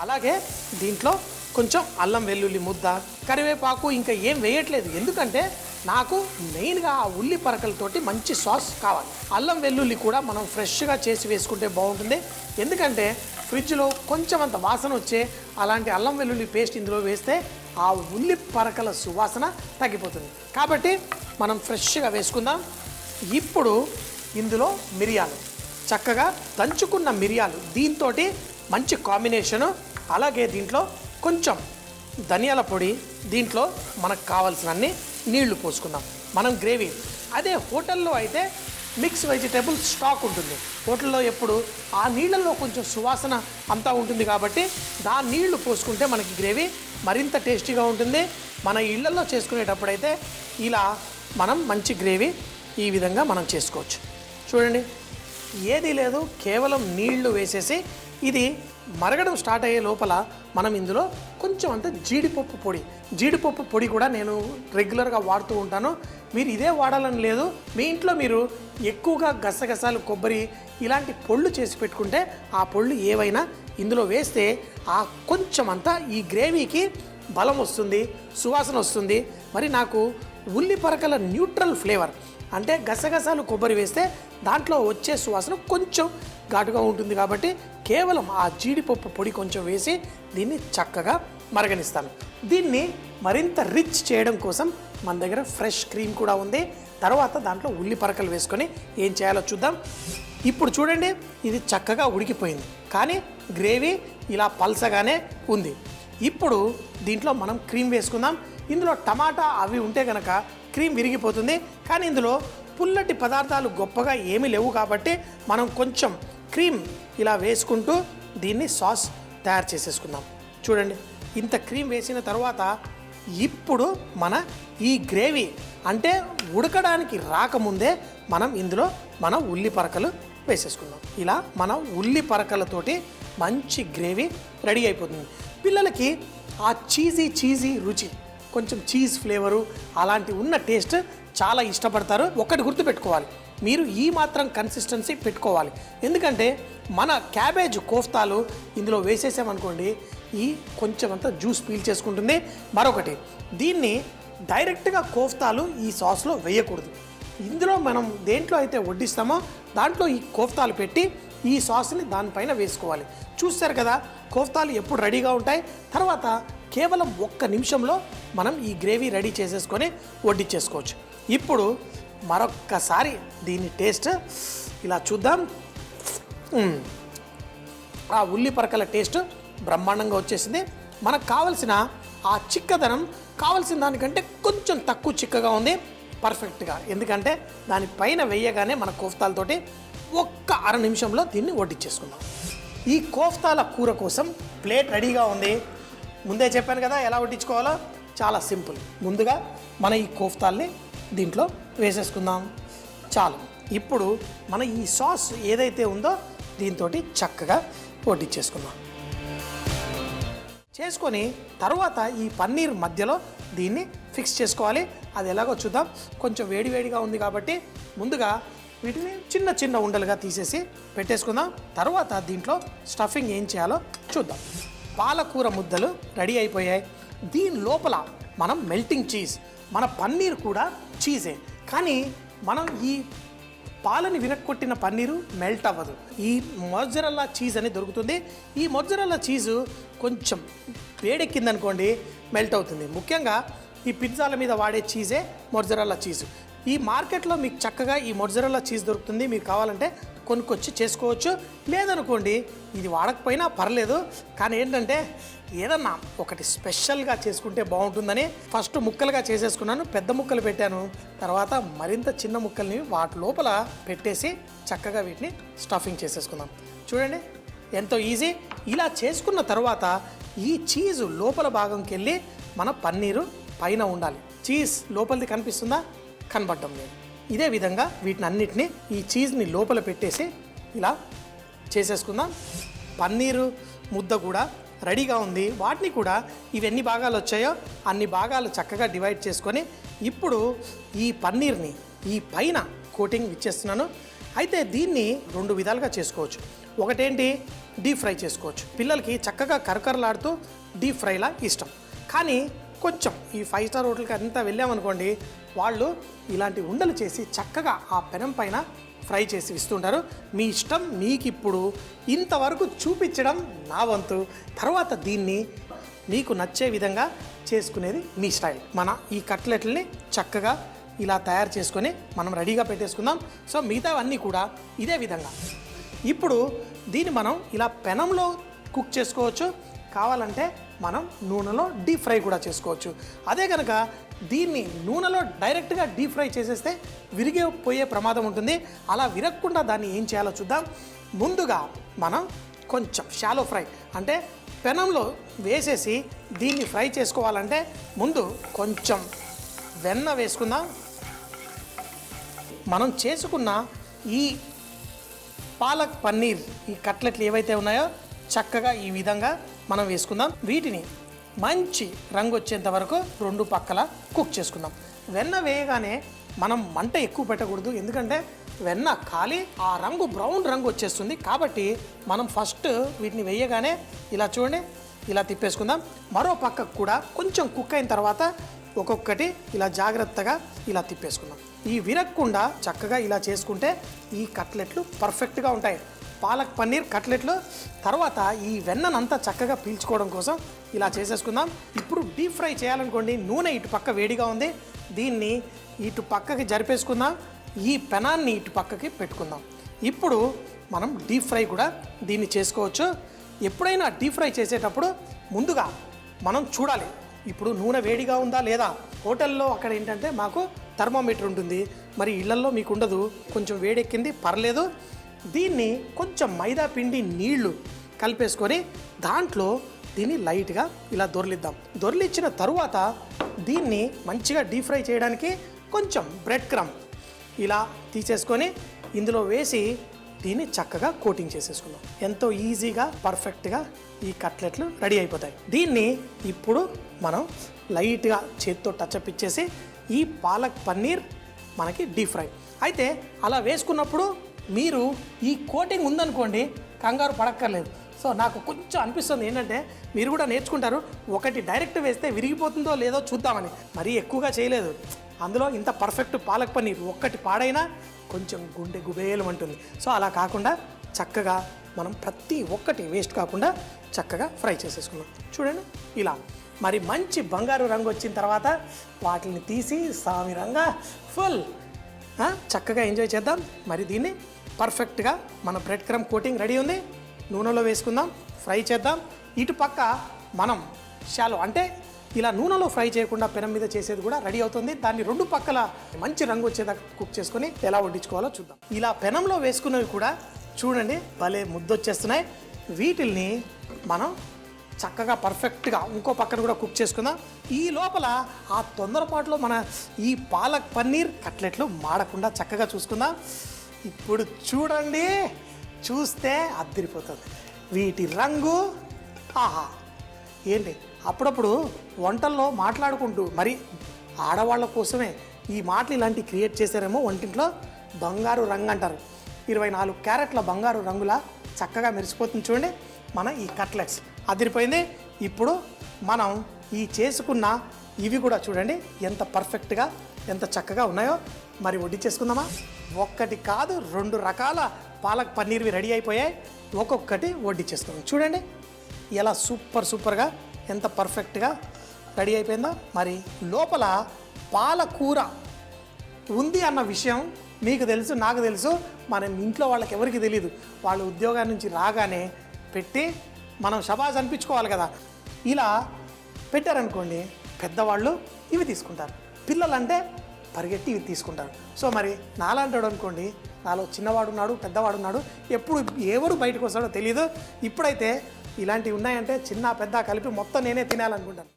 అలాగే దీంట్లో కొంచెం అల్లం వెల్లుల్లి ముద్ద, కరివేపాకు, ఇంకా ఏం వేయట్లేదు. ఎందుకంటే నాకు మెయిన్గా ఆ ఉల్లి పరకలతోటి మంచి సాస్ కావాలి. అల్లం వెల్లుల్లి కూడా మనం ఫ్రెష్గా చేసి వేసుకుంటే బాగుంటుంది. ఎందుకంటే ఫ్రిడ్జ్లో కొంచెం అంత వాసన వచ్చే అలాంటి అల్లం వెల్లుల్లి పేస్ట్ ఇందులో వేస్తే ఆ ఉల్లి పరకల సువాసన తగ్గిపోతుంది. కాబట్టి మనం ఫ్రెష్గా వేసుకుందాం. ఇప్పుడు ఇందులో మిరియాలు, చక్కగా దంచుకున్న మిరియాలు, దీంతో మంచి కాంబినేషను. అలాగే దీంట్లో కొంచెం ధనియాల పొడి, దీంట్లో మనకు కావాల్సినన్ని నీళ్లు పోసుకుందాం. మనం గ్రేవీ అదే హోటల్లో అయితే మిక్స్ వెజిటేబుల్ స్టాక్ ఉంటుంది. హోటల్లో ఎప్పుడు ఆ నీళ్ళల్లో కొంచెం సువాసన అంతా ఉంటుంది కాబట్టి దాని నీళ్లు పోసుకుంటే మనకి గ్రేవీ మరింత టేస్టీగా ఉంటుంది. మన ఇళ్లలో చేసుకునేటప్పుడైతే ఇలా మనం మంచి గ్రేవీ ఈ విధంగా మనం చేసుకోవచ్చు. చూడండి, ఏదీ లేదు, కేవలం నీళ్లు వేసేసి ఇది మరగడం స్టార్ట్ అయ్యే లోపల మనం ఇందులో కొంచెం అంత జీడిపప్పు పొడి కూడా నేను రెగ్యులర్గా వాడుతూ ఉంటాను. మీరు ఇదే వాడాలని లేదు. మీ ఇంట్లో మీరు ఎక్కువగా గసగసాలు, కొబ్బరి ఇలాంటి పొళ్ళు చేసి పెట్టుకుంటే ఆ పొళ్ళు ఏవైనా ఇందులో వేస్తే ఆ కొంచెం అంతా ఈ గ్రేవీకి బలం వస్తుంది, సువాసన వస్తుంది. మరి నాకు ఉల్లి పరకల న్యూట్రల్ ఫ్లేవర్ అంటే గసగసాలు, కొబ్బరి వేస్తే దాంట్లో వచ్చే సువాసన కొంచెం ఘాటుగా ఉంటుంది. కాబట్టి కేవలం ఆ జీడిపప్పు పొడి కొంచెం వేసి దీన్ని చక్కగా మరగనిస్తాను. దీన్ని మరింత రిచ్ చేయడం కోసం మన దగ్గర ఫ్రెష్ క్రీమ్ కూడా ఉంది. తర్వాత దాంట్లో ఉల్లి పరకలు వేసుకొని ఏం చేయాలో చూద్దాం. ఇప్పుడు చూడండి, ఇది చక్కగా ఉడికిపోయింది, కానీ గ్రేవీ ఇలా పల్సగానే ఉంది. ఇప్పుడు దీంట్లో మనం క్రీమ్ వేసుకుందాం. ఇందులో టమాటా అవి ఉంటే కనుక క్రీమ్ విరిగిపోతుంది. కానీ ఇందులో పుల్లటి పదార్థాలు గొప్పగా ఏమీ లేవు కాబట్టి మనం కొంచెం క్రీమ్ ఇలా వేసుకుంటూ దీన్ని సాస్ తయారు చేసేసుకుందాం. చూడండి, ఇంత క్రీమ్ వేసిన తర్వాత ఇప్పుడు ఈ గ్రేవీ అంటే ఉడకడానికి రాకముందే మనం ఇందులో మన ఉల్లి పరకలు వేసేసుకుందాం. ఇలా మన ఉల్లి పరకలతోటి మంచి గ్రేవీ రెడీ అయిపోతుంది. పిల్లలకి ఆ చీజీ రుచి, కొంచెం చీజ్ ఫ్లేవరు అలాంటి ఉన్న టేస్ట్ చాలా ఇష్టపడతారు. ఒకటి గుర్తుపెట్టుకోవాలి, మీరు ఈ మాత్రం కన్సిస్టెన్సీ పెట్టుకోవాలి. ఎందుకంటే మన క్యాబేజ్ కోఫ్తాలు ఇందులో వేసేసామనుకోండి, ఈ కొంచెం అంతా జ్యూస్ పీల్ చేసుకుంటుంది. మరొకటి, దీన్ని డైరెక్ట్గా కోఫ్తాలు ఈ సాస్లో వేయకూడదు. ఇందులో మనం దేంట్లో అయితే వడ్డిస్తామో దాంట్లో ఈ కోఫ్తాలు పెట్టి ఈ సాస్ని దానిపైన వేసుకోవాలి. చూస్తారు కదా, కోఫ్తాలు ఎప్పుడు రెడీగా ఉంటాయి. తర్వాత కేవలం 1 నిమిషంలో మనం ఈ గ్రేవీ రెడీ చేసేసుకొని వడ్డించేసుకోవచ్చు. ఇప్పుడు మరొక్కసారి దీని టేస్ట్ ఇలా చూద్దాం. ఆ ఉల్లి పరకల టేస్ట్ బ్రహ్మాండంగా వచ్చేసింది. మనకు కావలసిన ఆ చిక్కదనం కావలసిన దానికంటే కొంచెం తక్కువ చిక్కగా ఉంది, పర్ఫెక్ట్గా. ఎందుకంటే దానిపైన వేయగానే మన కోఫ్తాలతోటి 1 అర నిమిషంలో దీన్ని వడ్డించేసుకుందాం. ఈ కోఫ్తాల కూర కోసం ప్లేట్ రెడీగా ఉంది. ముందే చెప్పాను కదా ఎలా వడ్డించుకోవాలో, చాలా సింపుల్. ముందుగా మన ఈ కోఫ్తాల్ని దీంట్లో వేసేసుకుందాం. చాలు. ఇప్పుడు మన ఈ సాస్ ఏదైతే ఉందో దీంతో చక్కగా వడ్డించేసుకుందాం. చేసుకొని తర్వాత ఈ పన్నీర్ మధ్యలో దీన్ని ఫిక్స్ చేసుకోవాలి. అది ఎలాగో చూద్దాం. కొంచెం వేడివేడిగా ఉంది కాబట్టి ముందుగా వీటిని చిన్న ఉండలుగా తీసేసి పెట్టేసుకుందాం. తర్వాత దీంట్లో స్టఫింగ్ ఏం చేయాలో చూద్దాం. పాలకూర ముద్దలు రెడీ అయిపోయాయి. దీని లోపల మనం మెల్టింగ్ చీజ్, మన పన్నీర్ కూడా చీజే, కానీ మనం ఈ పాలని విరక్కొట్టిన పన్నీరు మెల్ట్ అవ్వదు. ఈ మొజ్జరెల్లా చీజ్ అని దొరుకుతుంది. ఈ మొజ్జరెల్లా చీజు కొంచెం వేడెక్కిందనుకోండి మెల్ట్ అవుతుంది. ముఖ్యంగా ఈ పిజ్జాల మీద వాడే చీజే మొజ్జరెల్లా చీజు. ఈ మార్కెట్లో మీకు చక్కగా ఈ మొజ్జరెల్లా చీజ్ దొరుకుతుంది. మీరు కావాలంటే కొనుక్కొచ్చి చేసుకోవచ్చు. లేదనుకోండి ఇది వాడకపోయినా పర్లేదు. కానీ ఏంటంటే ఏదన్నా ఒకటి స్పెషల్గా చేసుకుంటే బాగుంటుందని ఫస్ట్ ముక్కలుగా చేసేసుకున్నాను. పెద్ద ముక్కలు పెట్టాను. తర్వాత మరింత చిన్న ముక్కల్ని వాటి లోపల పెట్టేసి చక్కగా వీటిని స్టఫింగ్ చేసేసుకుందాం. చూడండి ఎంతో ఈజీ. ఇలా చేసుకున్న తర్వాత ఈ చీజు లోపల భాగంకి వెళ్ళి మన పన్నీరు పైన ఉండాలి. చీజ్ లోపలిది కనిపిస్తుందా? కనబడడం లేదు. ఇదే విధంగా వీటిని అన్నిటినీ ఈ చీజ్ని లోపల పెట్టేసి ఇలా చేసేసుకుందాం. పన్నీరు ముద్ద కూడా రెడీగా ఉంది. వాటిని కూడా ఇవి ఎన్ని భాగాలు వచ్చాయో అన్ని భాగాలు చక్కగా డివైడ్ చేసుకొని ఇప్పుడు ఈ పన్నీర్ని ఈ పైన కోటింగ్ ఇచ్చేస్తున్నాను. అయితే దీన్ని 2 విధాలుగా చేసుకోవచ్చు. ఒకటేంటి డీప్ ఫ్రై చేసుకోవచ్చు. పిల్లలకి చక్కగా కరకరలాడుతూ డీప్ ఫ్రైలా ఇష్టం. కానీ కొంచెం ఈ 5 స్టార్ హోటల్కి అంతా వెళ్ళామనుకోండి, వాళ్ళు ఇలాంటి ఉండలు చేసి చక్కగా ఆ పెనం పైన ఫ్రై చేసి ఇస్తుంటారు. మీ ఇష్టం. మీకు ఇప్పుడు ఇంతవరకు చూపించడం నా వంతు. తర్వాత దీన్ని మీకు నచ్చే విధంగా చేసుకునేది మీ స్టైల్. మన ఈ కట్లెట్లని చక్కగా ఇలా తయారు చేసుకొని మనం రెడీగా పెట్టేసుకుందాం. సో మిగతావన్నీ కూడా ఇదే విధంగా. ఇప్పుడు దీన్ని మనం ఇలా పెనంలో కుక్ చేసుకోవచ్చు, కావాలంటే మనం నూనెలో డీప్ ఫ్రై కూడా చేసుకోవచ్చు. అదే కనుక దీన్ని నూనెలో డైరెక్ట్గా డీప్ ఫ్రై చేసేస్తే విరిగిపోయే ప్రమాదం ఉంటుంది. అలా విరగకుండా దాన్ని ఏం చేయాలో చూద్దాం. ముందుగా మనం కొంచెం షాలో ఫ్రై అంటే పెనంలో వేసేసి దీన్ని ఫ్రై చేసుకోవాలంటే ముందు కొంచెం వెన్న వేసుకుందాం. మనం చేసుకున్న ఈ పాలక్ పన్నీర్ ఈ కట్లెట్లు ఏవైతే ఉన్నాయో చక్కగా ఈ విధంగా మనం వేసుకుందాం. వీటిని మంచి రంగు వచ్చేంత వరకు 2 పక్కల కుక్ చేసుకుందాం. వెన్న వేయగానే మనం మంట ఎక్కువ పెట్టకూడదు, ఎందుకంటే వెన్న కాలి ఆ రంగు బ్రౌన్ రంగు వచ్చేస్తుంది. కాబట్టి మనం ఫస్ట్ వీటిని వేయగానే ఇలా చూడండి, ఇలా తిప్పేసుకుందాం. మరో పక్కకు కూడా కొంచెం కుక్ అయిన తర్వాత ఒక్కొక్కటి ఇలా జాగ్రత్తగా ఇలా తిప్పేసుకుందాం. ఈ విరగకుండా చక్కగా ఇలా చేసుకుంటే ఈ కట్లెట్లు పర్ఫెక్ట్గా ఉంటాయి. పాలక్ పన్నీర్ కట్లెట్లు. తర్వాత ఈ వెన్ననంతా చక్కగా పీల్చుకోవడం కోసం ఇలా చేసేసుకుందాం. ఇప్పుడు డీప్ ఫ్రై చేయాలనుకోండి, నూనె ఇటు పక్క వేడిగా ఉంది, దీన్ని ఇటు పక్కకి జరిపేసుకుందాం. ఈ పెనాన్ని ఇటు పక్కకి పెట్టుకుందాం. ఇప్పుడు మనం డీప్ ఫ్రై కూడా దీన్ని చేసుకోవచ్చు. ఎప్పుడైనా డీప్ ఫ్రై చేసేటప్పుడు ముందుగా మనం చూడాలి, ఇప్పుడు నూనె వేడిగా ఉందా లేదా. హోటల్లో అక్కడ ఏంటంటే మాకు థర్మోమీటర్ ఉంటుంది, మరి ఇళ్లల్లో మీకు ఉండదు. కొంచెం వేడెక్కింది, పర్లేదు. దీన్ని కొంచెం మైదా పిండి నీళ్లు కలిపేసుకొని దాంట్లో దీన్ని లైట్గా ఇలా దొర్లిద్దాం. దొర్లిచ్చిన తరువాత దీన్ని మంచిగా డీప్ ఫ్రై చేయడానికి కొంచెం బ్రెడ్ క్రమ్ ఇలా తీసేసుకొని ఇందులో వేసి దీన్ని చక్కగా కోటింగ్ చేసేసుకుందాం. ఎంతో ఈజీగా పర్ఫెక్ట్గా ఈ కట్లెట్లు రెడీ అయిపోతాయి. దీన్ని ఇప్పుడు మనం లైట్గా చేత్తో టచ్అప్ ఇచ్చేసి ఈ పాలక్ పన్నీర్ మనకి డీప్ ఫ్రై అయితే అలా వేసుకున్నప్పుడు మీరు ఈ కోటింగ్ ఉందనుకోండి, కంగారు పడక్కర్లేదు. సో నాకు కొంచెం అనిపిస్తుంది ఏంటంటే మీరు కూడా నేర్చుకుంటారు. ఒకటి డైరెక్ట్ వేస్తే విరిగిపోతుందో లేదో చూద్దామని మరీ ఎక్కువగా చేయలేదు. అందులో ఇంత పర్ఫెక్ట్ పాలక్ పన్నీర్ ఒక్కటి పాడైనా కొంచెం గుండె గుబేలం అంటుంది. సో అలా కాకుండా చక్కగా మనం ప్రతి ఒక్కటి వేస్ట్ కాకుండా చక్కగా ఫ్రై చేసేసుకున్నాం. చూడండి ఇలా. మరి మంచి బంగారు రంగు వచ్చిన తర్వాత వాటిని తీసి సామిరంగా ఫుల్ చక్కగా ఎంజాయ్ చేద్దాం. మరి దీన్ని పర్ఫెక్ట్గా మన బ్రెడ్ క్రమ్ కోటింగ్ రెడీ ఉంది. నూనెలో వేసుకుందాం, ఫ్రై చేద్దాం. ఇటు పక్క మనం షాలో అంటే ఇలా నూనెలో ఫ్రై చేయకుండా పెనం మీద చేసేది కూడా రెడీ అవుతుంది. దాన్ని 2 పక్కల మంచి రంగు వచ్చేదాకా కుక్ చేసుకొని ఎలా వడ్డించుకోవాలో చూద్దాం. ఇలా పెనంలో వేసుకున్నవి కూడా చూడండి భలే ముద్దొచ్చేస్తున్నాయి. వీటిల్ని మనం చక్కగా పర్ఫెక్ట్గా ఇంకో పక్కన కూడా కుక్ చేసుకుందాం. ఈ లోపల ఆ తొందరపాటులో మన ఈ పాలక్ పన్నీర్ కట్లెట్లు మాడకుండా చక్కగా చూసుకుందాం. ఇప్పుడు చూడండి, చూస్తే అద్దరిపోతుంది వీటి రంగు. ఆహా, ఏంటి అప్పుడప్పుడు వంటల్లో మాట్లాడుకుంటూ మరి ఆడవాళ్ళ కోసమే ఈ మాటలు ఇలాంటివి క్రియేట్ చేశారేమో. వంటింట్లో బంగారు రంగు అంటారు. 24 క్యారెట్ల బంగారు రంగులా చక్కగా మెరిసిపోతుంది. చూడండి మన ఈ కట్లెట్స్ అదిరిపోయింది. ఇప్పుడు మనం ఈ చేసుకున్న ఇవి కూడా చూడండి ఎంత పర్ఫెక్ట్గా ఎంత చక్కగా ఉన్నాయో. మరి వడ్డించేసుకుందామా? ఒక్కటి కాదు 2 రకాల పాలక్ పన్నీర్వి రెడీ అయిపోయాయి. ఒక్కొక్కటి వడ్డించేసుకుందాం. చూడండి ఎలా సూపర్గా ఎంత పర్ఫెక్ట్గా రెడీ అయిపోయిందో. మరి లోపల పాలకూర ఉంది అన్న విషయం మీకు తెలుసు, నాకు తెలుసు, మన ఇంట్లో వాళ్ళకి ఎవరికి తెలియదు. వాళ్ళు ఉద్యోగాల నుంచి రాగానే పెట్టి మనం శబాజ్ అనిపించుకోవాలి కదా. ఇలా పెట్టారనుకోండి, పెద్దవాళ్ళు ఇవి తీసుకుంటారు, పిల్లలంటే పరిగెట్టి ఇవి తీసుకుంటారు. సో మరి నాలాంటాడు అనుకోండి, నాలో చిన్నవాడు ఉన్నాడు, పెద్దవాడు ఉన్నాడు, ఎప్పుడు ఎవరు బయటకు వస్తాడో తెలియదు. ఇప్పుడైతే ఇలాంటివి ఉన్నాయంటే చిన్న పెద్ద కలిపి మొత్తం నేనే తినాలనుకుంటాను.